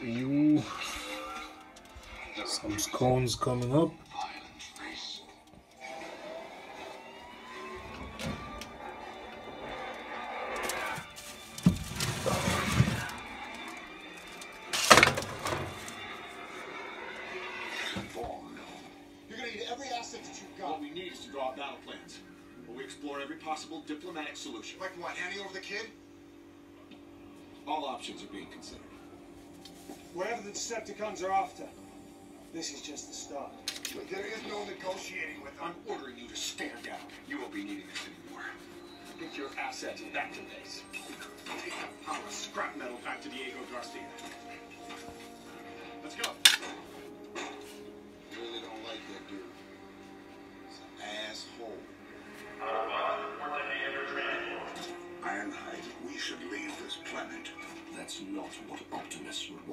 Ooh. Some scones coming up. You're gonna need every asset that you've got. What we need is to draw out battle plans, where we explore every possible diplomatic solution. Like what, handing over the kid? All options are being considered. Whatever the Decepticons are after, this is just the start. But there is no negotiating with them. I'm ordering you to stand down. You won't be needing this anymore. Get your assets back to base. Take that pile of scrap metal back to Diego Garcia. Let's go. Really don't like that dude. He's an asshole. Ironhide, we should leave this planet. That's not what Optimus would